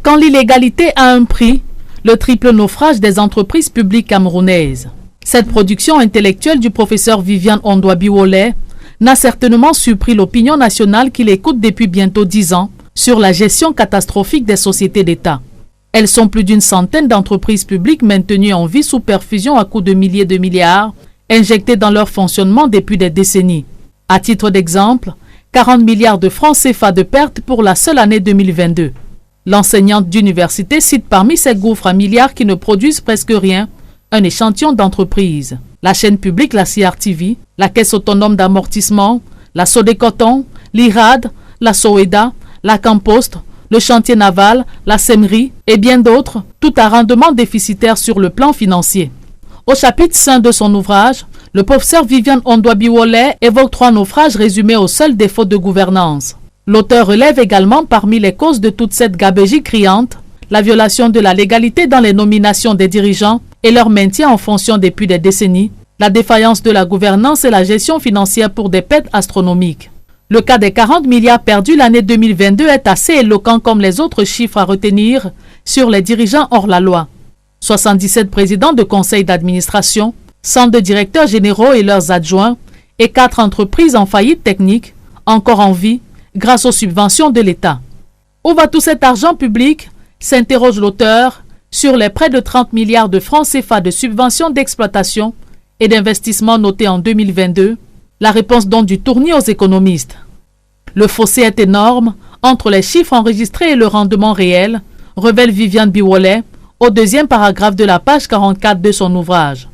Quand l'illégalité a un prix, le triple naufrage des entreprises publiques camerounaises. Cette production intellectuelle du professeur Viviane Ondoi-Biwole n'a certainement surpris l'opinion nationale qui l'écoute depuis bientôt 10 ans sur la gestion catastrophique des sociétés d'État. Elles sont plus d'une centaine d'entreprises publiques maintenues en vie sous perfusion à coups de milliers de milliards, injectés dans leur fonctionnement depuis des décennies. À titre d'exemple, 40 milliards de francs CFA de pertes pour la seule année 2022. L'enseignante d'université cite parmi ces gouffres à milliards qui ne produisent presque rien, un échantillon d'entreprises. La chaîne publique, la CRTV, la Caisse autonome d'amortissement, la Sodécoton, l'IRAD, la Soeda, la Campost, le chantier naval, la Semerie et bien d'autres, tout à rendement déficitaire sur le plan financier. Au chapitre 5 de son ouvrage, le professeur Viviane Ondoi-Biwole évoque 3 naufrages résumés au seul défaut de gouvernance. L'auteur relève également parmi les causes de toute cette gabegie criante, la violation de la légalité dans les nominations des dirigeants et leur maintien en fonction depuis des décennies, la défaillance de la gouvernance et la gestion financière pour des pertes astronomiques. Le cas des 40 milliards perdus l'année 2022 est assez éloquent comme les autres chiffres à retenir sur les dirigeants hors la loi. 77 présidents de conseils d'administration, 102 directeurs généraux et leurs adjoints et 4 entreprises en faillite technique, encore en vie, grâce aux subventions de l'État. Où va tout cet argent public, s'interroge l'auteur, sur les près de 30 milliards de francs CFA de subventions d'exploitation et d'investissement notés en 2022. La réponse donne du tournis aux économistes. Le fossé est énorme entre les chiffres enregistrés et le rendement réel, révèle Viviane Biwole au 2e paragraphe de la page 44 de son ouvrage.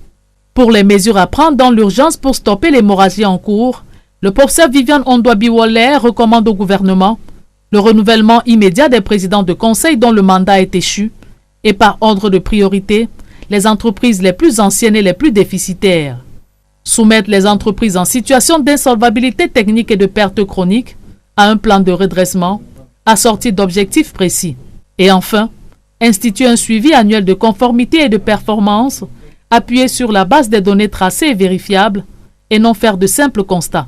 Pour les mesures à prendre dans l'urgence pour stopper l'hémorragie en cours, le professeur Viviane Ondoi-Biwole recommande au gouvernement le renouvellement immédiat des présidents de conseil dont le mandat est échu et par ordre de priorité, les entreprises les plus anciennes et les plus déficitaires. Soumettre les entreprises en situation d'insolvabilité technique et de perte chronique à un plan de redressement assorti d'objectifs précis. Et enfin, instituer un suivi annuel de conformité et de performance appuyé sur la base des données tracées et vérifiables et non faire de simples constats.